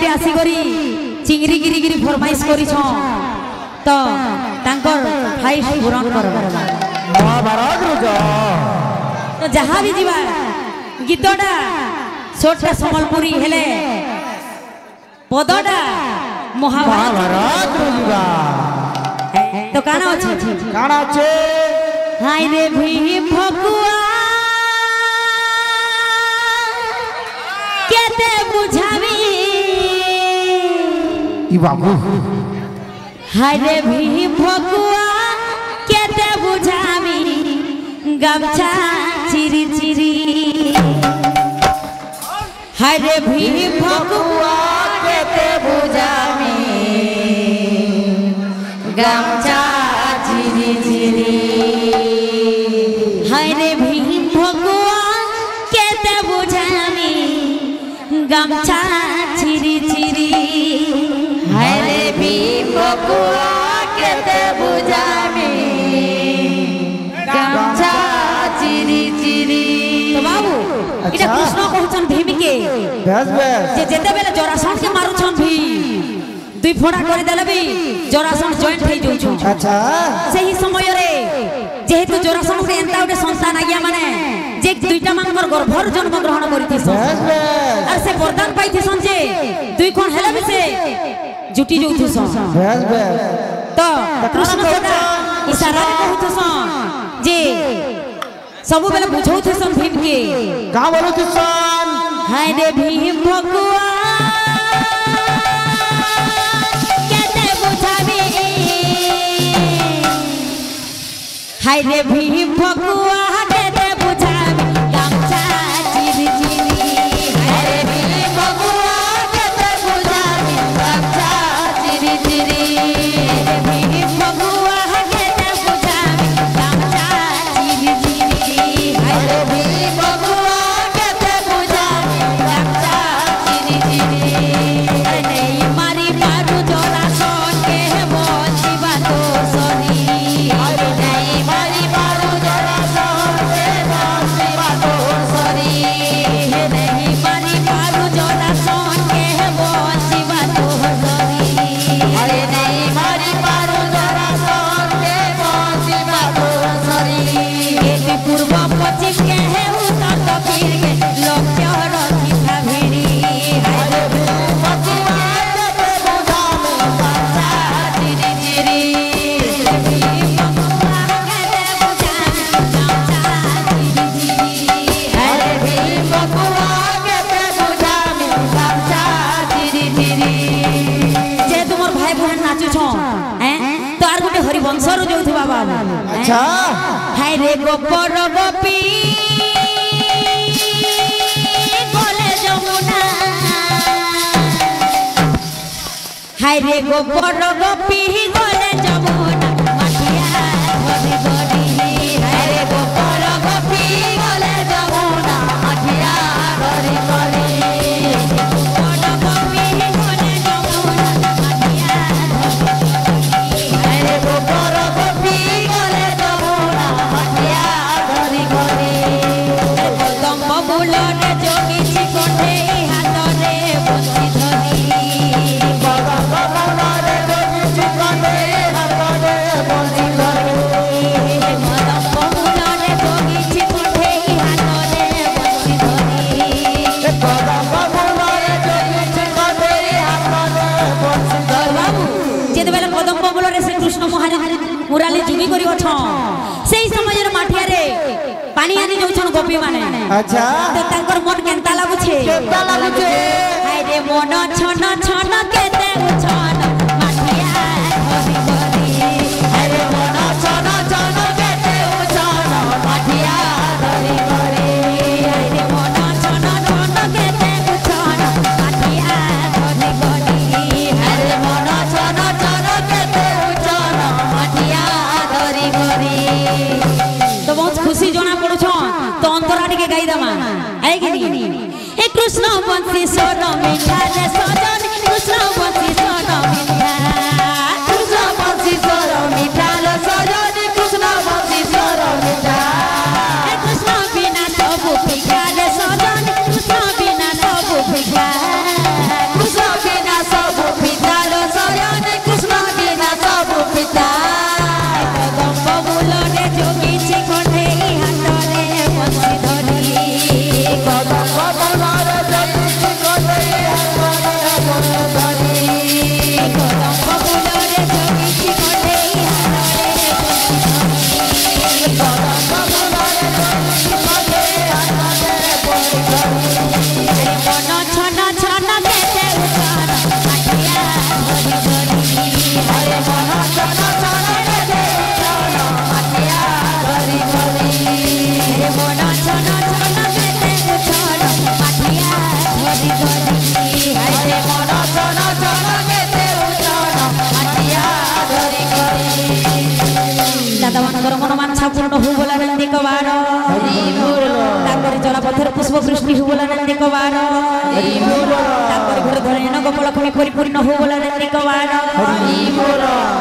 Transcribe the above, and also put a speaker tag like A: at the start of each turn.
A: टे आसी करी चिंगरी गिरी गिरी फरमाइश करी छो तो तांकर भाई पूरण कर
B: महाभारत रुज
A: तो जहाँ भी जीवा गीतटा छोटा संबलपुरी हेले पदटा महाभारत
B: रुजिबा
A: तो काना
B: अच्छे
A: हाय रे भी भगुआ केते बुझावी
B: ई बाबू
A: हाय रे भी भगुआ केते बुझावी गमछा चिरी चिरी हाय रे भी भगुआ केते बुझावी गमछा चिरी चिरी हाय रे भी भगुआ केते बुझावी गमछा चिरी चिरी हाय रे भी भगुआ केते बुझावी गमछा चिरी चिरी तो बाबू इटा कृष्ण कहउछन भीम के
B: बस बस
A: जे जेते बेले जरासंध के मारुछन भी दुई फोड़ा कर देले भी जरासंध जॉइंट થઈ जाउछु
B: अच्छा
A: सही समय रे जेहेतु जरासंध के एंता उटे संस्थान आगिया माने जे दुईटा मानकर गर्भर जन्म ग्रहण करिथि
B: बस बस
A: और से वरदान पाइथि सन जे दुई कोन हेले भी से जुटी जाउथि सन
B: बस बस
A: तो कृष्ण सदा इशारा कहउथि सन जे सब बेले बुझौथि सन भीम के
B: का बोलुथि सन
A: हाय रे भीम भगुआ केते बुझावी हाय रे भीम भगुआ केते बुझावी गमछा चिरी चिरी हाय रे भीम भगुआ केते बुझावी गमछा चिरी चिरी भीम भगुआ केते बुझावी गमछा चिरी चिरी हाय रे भीम भगुआ केते बुझावी गमछा चिरी चिरी नहीं मारी मारू जोरा सोन के बोलबा तो सरी नहीं मारी मारू जोरा सोन के बोलबा तो सरी नहीं मारी मारू जोरा सोन के बोलबा तो सरी अरे नहीं मारी मारू जोरा सोन के बोलबा तो सरी के पूर्व पश्चिम के है उत्तर दक्षिण के लोग चढ़ खिठा भिड़ी हाय रे भगुआ केते बुझावी गमछा चिरी चिरी भगुआ केते बुझावी गमछा चिरी चिरी हाय रे भीम भगुआ केते बुझावी गमछा चिरी चिरी जे तुमर भाई बहन नाचु छ हैं तो आर गुटे हरिवंश रो जोथबा बाबू
B: अच्छा
A: हाय रे गोपर गोपी गोले जमुना हाय रे गोपर गोपी गोले जमुना माटिया धरी धरी हाय रे गोपर गोपी गोले जमुना माटिया धरी धरी गोपर गोपी गोले जमुना माटिया धरी हाय रे गोपर गोपी गोले जमुना माटिया धरी धरी कदम बबुलरे जोगिछि कोठे हाथ रे बंसी धरी कदम बबुलरे जोगिछि कोठे हाथ रे बंसी धरी कदम बबुलरे जोगिछि कोठे हाथ रे बंसी धरी कदम बबुलरे जोगिछि कोठे हाथ रे बंसी धरी बाबू जेते बेले कदम बबुलरे श्री कृष्ण महाराज मुराली जुगी करी अछ सेही समय रे माठिया रे पानी आनी जोछन गोपी माने
B: अच्छा
A: तो तांकर मन केनता लागुछे हाय रे मन छन छन केते छन माठिया धरी धरी हाय रे मन छन छन केते छन माठिया धरी धरी हाय रे मन छन छन केते छन माठिया धरी धरी हाय रे मन छन छन केते छन माठिया धरी धरी तो बहुत खुशी जना पड़ो तो अंतरा टिके गाई दमा आए कि नहीं ए कृष्ण बंसी स्वर मीठा रे सजन कृष्ण बंसी स्वर मीठा कृष्ण बंसी स्वर मीठा रे सजन कृष्ण बंसी स्वर मीठा ए कृष्ण बिना सब फीका रे सजन कृष्ण बिना सब फीका कृष्ण बिना ତାଙ୍କର ମନ ମାଂଛା ପୂର୍ଣ୍ଣ ହଉ ବୋଲା ନନ୍ଦି କବାର ତାଙ୍କର ଜଳପଥର ପୁଷ୍ପ ବୃଷ୍ଟି ହଉ ବୋଲା ନନ୍ଦି କବାର ତାଙ୍କର ଘର ଧରେଣ ଗୋପାଳ ପୁଣି ପରିପୂର୍ଣ୍ଣ ହଉ ବୋଲା ନନ୍ଦି କବାର